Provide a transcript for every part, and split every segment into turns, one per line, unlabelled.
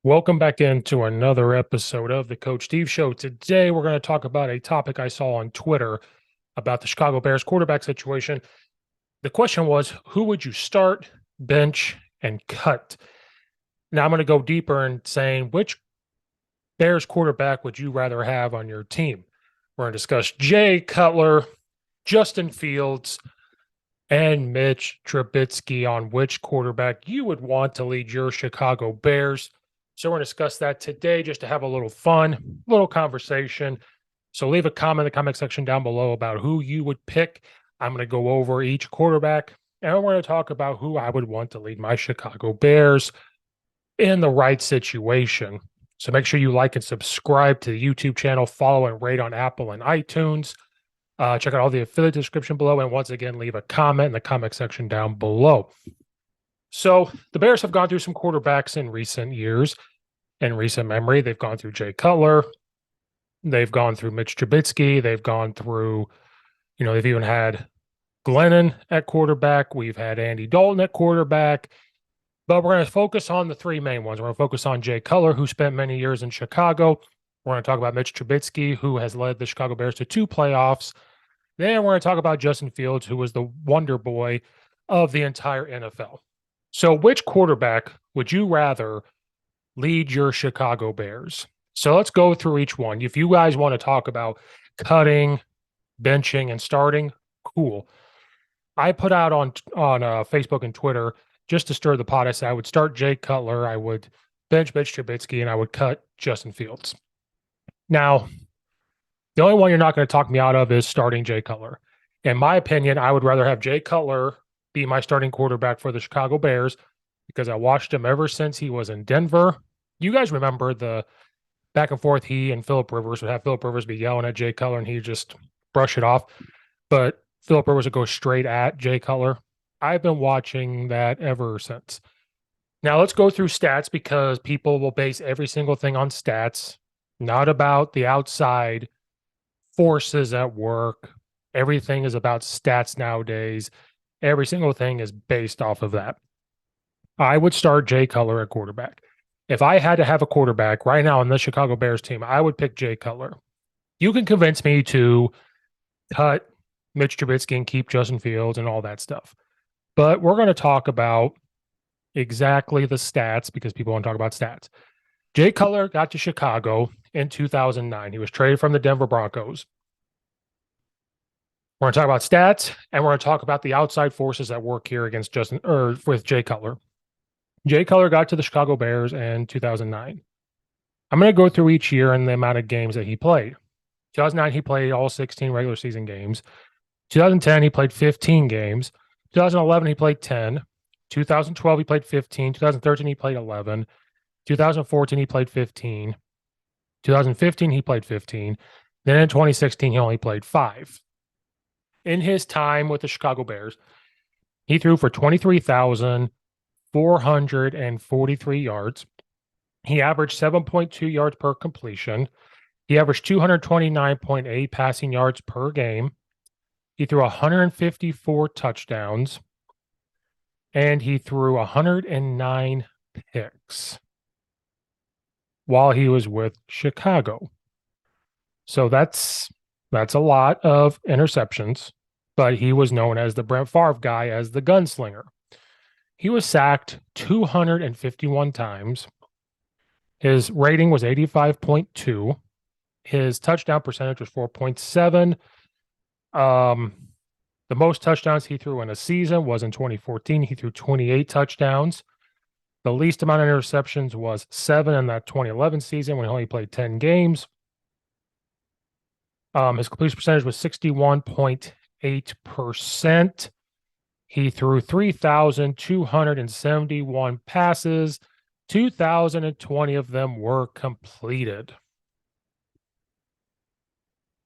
Welcome back into another episode of the Coach Steve Show. Today, we're going to talk about a topic I saw on Twitter about the Chicago Bears quarterback situation. The question was, who would you start, bench, and cut? Now, I'm going to go deeper in saying, which Bears quarterback would you rather have on your team? We're going to discuss Jay Cutler, Justin Fields, and Mitch Trubisky on which quarterback you would want to lead your Chicago Bears. So we're going to discuss that today just to have a little fun, little conversation. So leave a comment in the comment section down below about who you would pick. I'm going to go over each quarterback, and we're going to talk about who I would want to lead my Chicago Bears in the right situation. So make sure you like and subscribe to the YouTube channel, follow and rate on Apple and iTunes. Check out all the affiliate description below. And once again, leave a comment in the comment section down below. So the Bears have gone through some quarterbacks in recent years. In recent memory, they've gone through Jay Cutler. They've gone through Mitch Trubisky. They've gone through, they've even had Glennon at quarterback. We've had Andy Dalton at quarterback. But we're going to focus on the three main ones. We're going to focus on Jay Cutler, who spent many years in Chicago. We're going to talk about Mitch Trubisky, who has led the Chicago Bears to 2 playoffs. Then we're going to talk about Justin Fields, who was the wonder boy of the entire NFL. So which quarterback would you rather lead your Chicago Bears? So let's go through each one. If you guys want to talk about cutting, benching, and starting, cool. I put out on Facebook and Twitter, just to stir the pot, I said I would start Jay Cutler, I would bench Mitch Trubisky, and I would cut Justin Fields. Now, the only one you're not going to talk me out of is starting Jay Cutler. In my opinion, I would rather have Jay Cutler be my starting quarterback for the Chicago Bears because I watched him ever since he was in Denver. You guys remember the back and forth he and Phillip Rivers would have Phillip Rivers be yelling at Jay Cutler and he'd just brush it off. But Phillip Rivers would go straight at Jay Cutler. I've been watching that ever since. Now let's go through stats because people will base every single thing on stats, not about the outside forces at work. Everything is about stats nowadays. Every single thing is based off of that. I would start Jay Cutler at quarterback. If I had to have a quarterback right now on the Chicago Bears team, I would pick Jay Cutler. You can convince me to cut Mitch Trubisky and keep Justin Fields and all that stuff. But we're going to talk about exactly the stats because people want to talk about stats. Jay Cutler got to Chicago in 2009. He was traded from the Denver Broncos. We're going to talk about stats, and we're going to talk about the outside forces that work here against with Jay Cutler. Jay Cutler got to the Chicago Bears in 2009. I'm going to go through each year and the amount of games that he played. 2009, he played all 16 regular season games. 2010, he played 15 games. 2011, he played 10. 2012, he played 15. 2013, he played 11. 2014, he played 15. 2015, he played 15. Then in 2016, he only played 5. In his time with the Chicago Bears, he threw for 23,443 yards. He averaged 7.2 yards per completion. He averaged 229.8 passing yards per game. He threw 154 touchdowns. And he threw 109 picks while he was with Chicago. So that's a lot of interceptions, but he was known as the Brett Favre guy, as the gunslinger. He was sacked 251 times. His rating was 85.2. His touchdown percentage was 4.7. The most touchdowns he threw in a season was in 2014. He threw 28 touchdowns. The least amount of interceptions was 7 in that 2011 season when he only played 10 games. His completion percentage was 61.8%. He threw 3,271 passes. 2,020 of them were completed.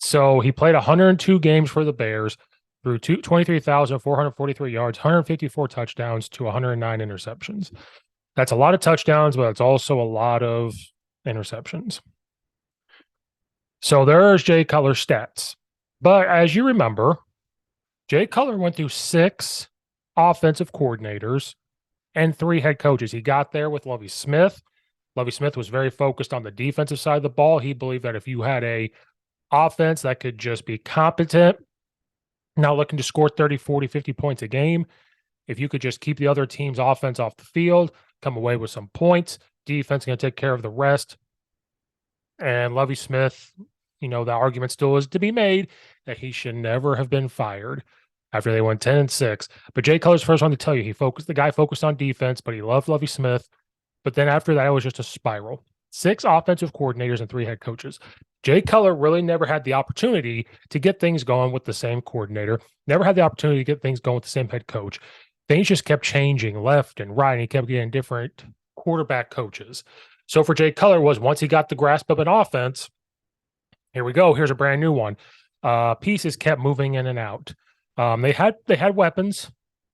So he played 102 games for the Bears, threw 23,443 yards, 154 touchdowns to 109 interceptions. That's a lot of touchdowns, but it's also a lot of interceptions. So there's Jay Cutler's stats. But as you remember, Jay Cutler went through 6 offensive coordinators and 3 head coaches. He got there with Lovie Smith. Lovie Smith was very focused on the defensive side of the ball. He believed that if you had a offense that could just be competent, not looking to score 30, 40, 50 points a game, if you could just keep the other team's offense off the field, come away with some points, defense going to take care of the rest. And Lovie Smith, the argument still is to be made that he should never have been fired after they went 10-6. But Jay Cutler's first one to tell you the guy focused on defense, but he loved Lovie Smith. But then after that, it was just a spiral. 6 offensive coordinators and 3 head coaches. Jay Cutler really never had the opportunity to get things going with the same coordinator, never had the opportunity to get things going with the same head coach. Things just kept changing left and right, and he kept getting different quarterback coaches. So for Jay Cutler once he got the grasp of an offense, here we go. Here's a brand new one. Pieces kept moving in and out. They had weapons,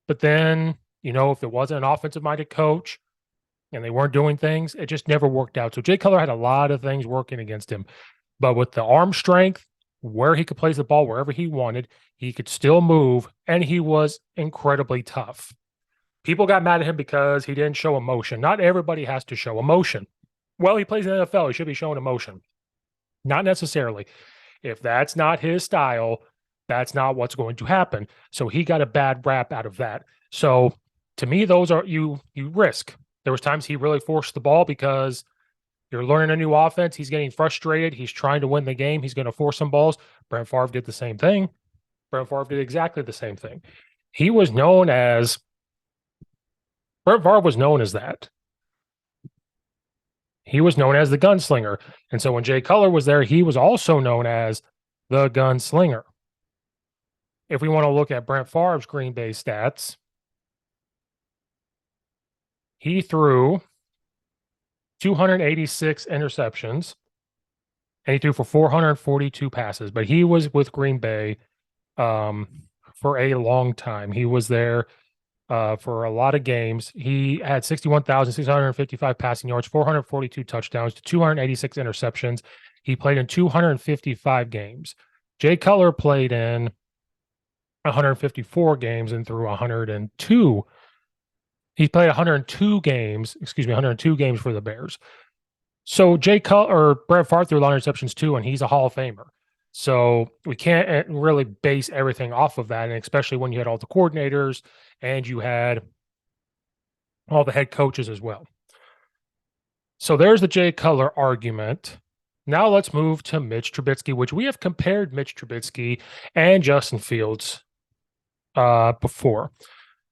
but then, if it wasn't an offensive-minded coach and they weren't doing things, it just never worked out. So Jay Cutler had a lot of things working against him. But with the arm strength, where he could place the ball wherever he wanted, he could still move, and he was incredibly tough. People got mad at him because he didn't show emotion. Not everybody has to show emotion. Well, he plays in the NFL. He should be showing emotion. Not necessarily. If that's not his style, that's not what's going to happen. So he got a bad rap out of that. So to me, those are you risk. There was times he really forced the ball because you're learning a new offense. He's getting frustrated. He's trying to win the game. He's going to force some balls. Brett Favre did the same thing. Brett Favre did exactly the same thing. Brett Favre was known as that. He was known as the gunslinger. And so when Jay Cutler was there, he was also known as the gunslinger. If we want to look at Brett Favre's Green Bay stats, he threw 286 interceptions, and he threw for 442 passes. But he was with Green Bay for a long time. He was there for a lot of games. He had 61,655 passing yards, 442 touchdowns, 286 interceptions. He played in 255 games. Jay Cutler played in 154 games and threw 102. He played 102 games for the Bears. So Brett Favre threw a lot of interceptions too, and he's a Hall of Famer. So we can't really base everything off of that, and especially when you had all the coordinators and you had all the head coaches as well. So there's the Jay Cutler argument. Now let's move to Mitch Trubisky, which we have compared Mitch Trubisky and Justin Fields before.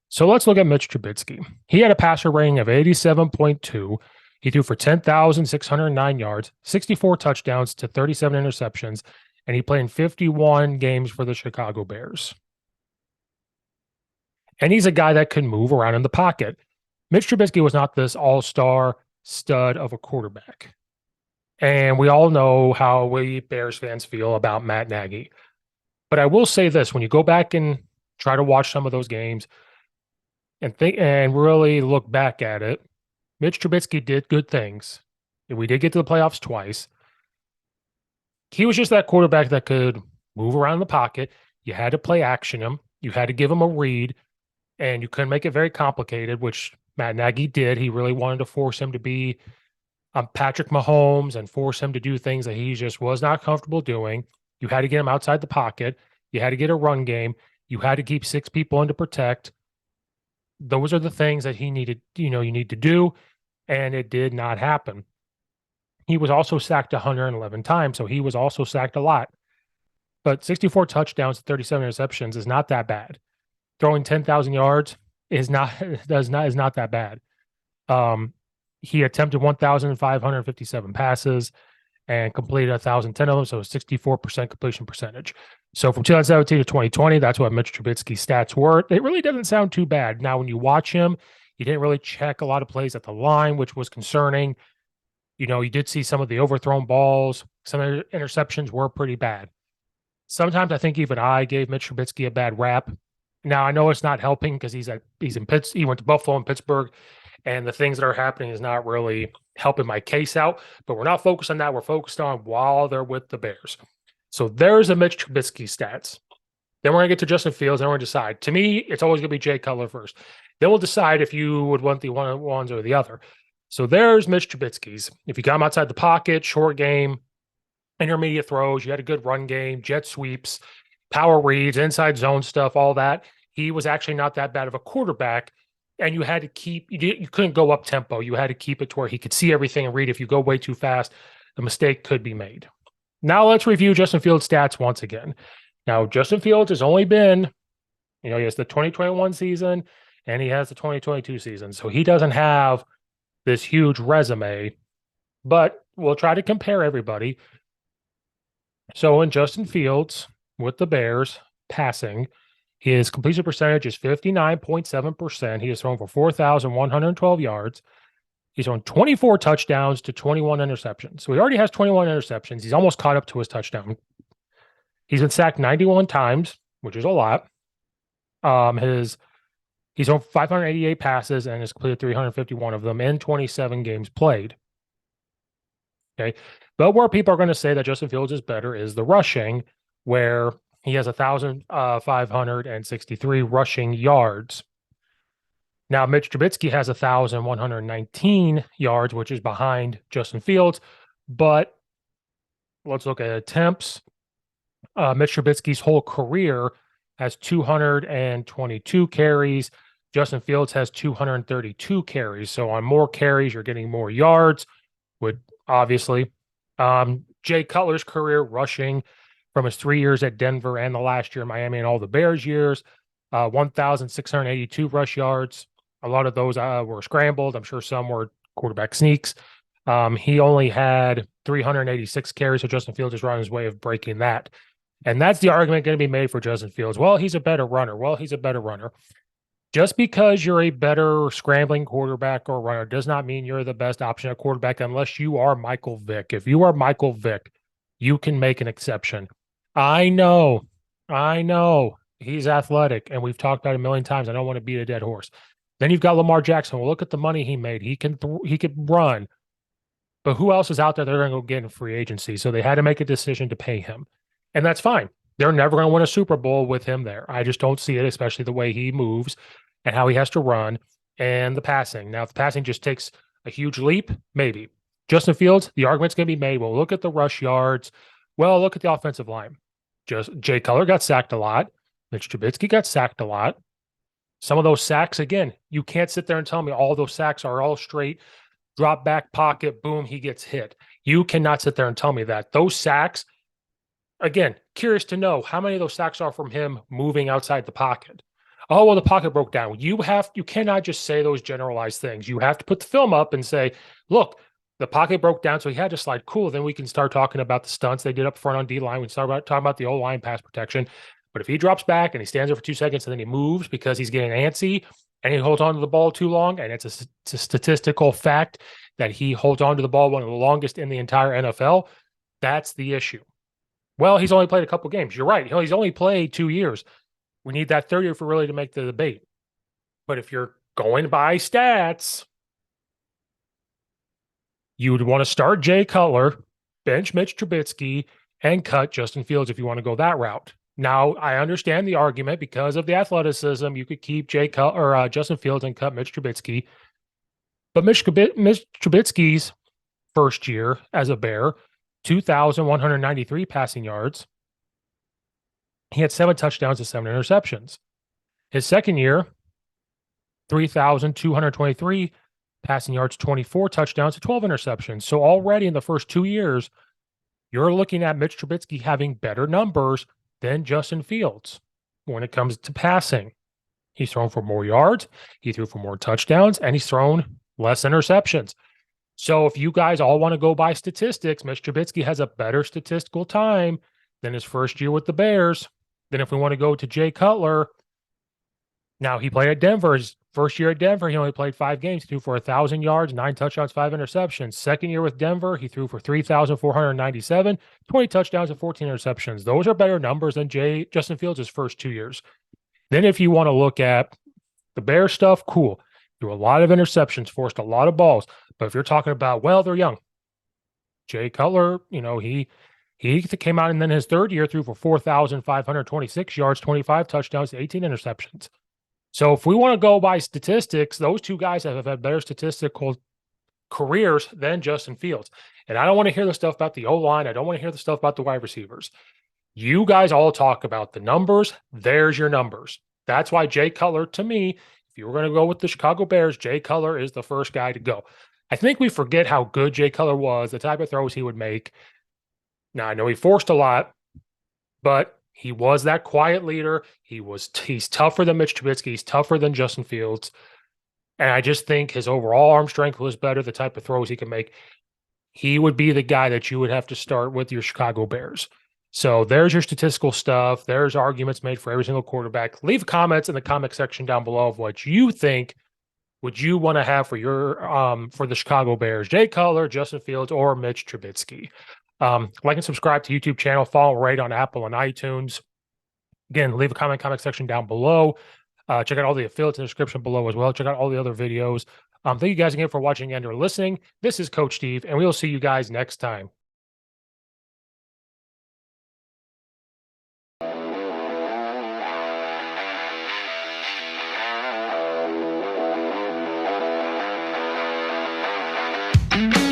So let's look at Mitch Trubisky. He had a passer rating of 87.2. He threw for 10,609 yards, 64 touchdowns to 37 interceptions, and he played in 51 games for the Chicago Bears. And he's a guy that can move around in the pocket. Mitch Trubisky was not this all-star stud of a quarterback. And we all know how we Bears fans feel about Matt Nagy. But I will say this, when you go back and try to watch some of those games and really look back at it, Mitch Trubisky did good things. We did get to the playoffs twice. He was just that quarterback that could move around the pocket. You had to play action him. You had to give him a read, and you couldn't make it very complicated, which Matt Nagy did. He really wanted to force him to be Patrick Mahomes and force him to do things that he just was not comfortable doing. You had to get him outside the pocket. You had to get a run game. You had to keep 6 people in to protect. Those are the things that he needed, you need to do, and it did not happen. He was also sacked 111 times, so he was also sacked a lot. But 64 touchdowns to 37 interceptions is not that bad. Throwing 10,000 yards is not that bad. He attempted 1,557 passes and completed 1,010 of them, so 64% completion percentage. So from 2017 to 2020, that's what Mitch Trubisky's stats were. It really doesn't sound too bad. Now, when you watch him, he didn't really check a lot of plays at the line, which was concerning. You did see some of the overthrown balls. Some of the interceptions were pretty bad. Sometimes I think even I gave Mitch Trubisky a bad rap. Now, I know it's not helping because he went to Buffalo and Pittsburgh, and the things that are happening is not really helping my case out. But we're not focused on that. We're focused on while they're with the Bears. So there's a Mitch Trubisky stats. Then we're going to get to Justin Fields, and we're going to decide. To me, it's always going to be Jay Cutler first. Then we'll decide if you would want the ones or the other. So there's Mitch Trubisky's. If you got him outside the pocket, short game, intermediate throws, you had a good run game, jet sweeps, power reads, inside zone stuff, all that. He was actually not that bad of a quarterback. And you had to you couldn't go up tempo. You had to keep it to where he could see everything and read. If you go way too fast, the mistake could be made. Now let's review Justin Fields' stats once again. Now, Justin Fields has only been, he has the 2021 season and he has the 2022 season. So he doesn't have this huge resume, but we'll try to compare everybody. So in Justin Fields with the Bears passing, his completion percentage is 59.7%. He has thrown for 4,112 yards. He's thrown 24 touchdowns to 21 interceptions. So he already has 21 interceptions. He's almost caught up to his touchdown. He's been sacked 91 times, which is a lot. He's thrown 588 passes and has completed 351 of them in 27 games played. Okay. But where people are going to say that Justin Fields is better is the rushing, where he has 1,563 rushing yards. Now, Mitch Trubisky has 1,119 yards, which is behind Justin Fields. But let's look at attempts. Mitch Trubisky's whole career has 222 carries. Justin Fields has 232 carries. So on more carries, you're getting more yards, would obviously. Jay Cutler's career rushing from his 3 years at Denver and the last year in Miami and all the Bears years, 1,682 rush yards. A lot of those were scrambled. I'm sure some were quarterback sneaks. He only had 386 carries, so Justin Fields is on his way of breaking that. And that's the argument going to be made for Justin Fields. Well, he's a better runner. Well, he's a better runner. Just because you're a better scrambling quarterback or runner does not mean you're the best option at quarterback unless you are Michael Vick. If you are Michael Vick, you can make an exception. I know. He's athletic, and we've talked about it a million times. I don't want to beat a dead horse. Then you've got Lamar Jackson. Well, look at the money he made. He could run. But who else is out there they're going to go get in free agency? So they had to make a decision to pay him. And that's fine. They're never going to win a Super Bowl with him there. I just don't see it, especially the way he moves and how he has to run and the passing. Now, if the passing just takes a huge leap, maybe. Justin Fields, the argument's going to be made. Well, look at the rush yards. Well, look at the offensive line. Jay Cutler got sacked a lot. Mitch Trubisky got sacked a lot. Some of those sacks, again, you can't sit there and tell me all those sacks are all straight, drop back pocket, boom, he gets hit. You cannot sit there and tell me that. Those sacks, again, curious to know how many of those sacks are from him moving outside the pocket. Oh, well, the pocket broke down. You cannot just say those generalized things. You have to put the film up and say, look, the pocket broke down, so he had to slide. Cool. Then we can start talking about the stunts they did up front on D-line. We can start talking about the O-line pass protection. But if he drops back and he stands there for 2 seconds and then he moves because he's getting antsy and he holds on to the ball too long, and it's a statistical fact that he holds on to the ball one of the longest in the entire NFL, that's the issue. Well, he's only played a couple games. You're right. He's only played 2 years. We need that third year for really to make the debate. But if you're going by stats, you would want to start Jay Cutler, bench Mitch Trubisky, and cut Justin Fields if you want to go that route. Now, I understand the argument because of the athleticism. You could keep Jay Cutler or Justin Fields and cut Mitch Trubisky. But Mitch Trubisky's first year as a Bear, 2,193 passing yards. He had 7 touchdowns and 7 interceptions. His second year, 3,223 passing yards, 24 touchdowns, and 12 interceptions. So already in the first 2 years, you're looking at Mitch Trubisky having better numbers than Justin Fields when it comes to passing. He's thrown for more yards, he threw for more touchdowns, and he's thrown less interceptions. So if you guys all want to go by statistics, Mitch Trubisky has a better statistical time than his first year with the Bears. Then if we want to go to Jay Cutler, now he played at Denver. His first year at Denver, he only played 5 games. He threw for 1,000 yards, 9 touchdowns, 5 interceptions. Second year with Denver, he threw for 3,497, 20 touchdowns, and 14 interceptions. Those are better numbers than Justin Fields' first 2 years. Then if you want to look at the Bears stuff, cool. Threw a lot of interceptions, forced a lot of balls. But if you're talking about, well, they're young. Jay Cutler, he came out and then his third year threw for 4,526 yards, 25 touchdowns, 18 interceptions. So if we want to go by statistics, those two guys have had better statistical careers than Justin Fields. And I don't want to hear the stuff about the O-line. I don't want to hear the stuff about the wide receivers. You guys all talk about the numbers. There's your numbers. That's why Jay Cutler, to me, if you were going to go with the Chicago Bears, Jay Cutler is the first guy to go. I think we forget how good Jay Cutler was, the type of throws he would make. Now, I know he forced a lot, but he was that quiet leader. He's tougher than Mitch Trubisky. He's tougher than Justin Fields. And I just think his overall arm strength was better, the type of throws he can make. He would be the guy that you would have to start with your Chicago Bears. So there's your statistical stuff. There's arguments made for every single quarterback. Leave comments in the comment section down below of what you think would you want to have for your for the Chicago Bears: Jay Cutler, Justin Fields, or Mitch Trubisky. Like and subscribe to YouTube channel. Follow, rate on Apple and iTunes. Again, leave a comment section down below. Check out all the affiliates in the description below as well. Check out all the other videos. Thank you guys again for watching and or listening. This is Coach Steve, and we will see you guys next time.
Mm-hmm.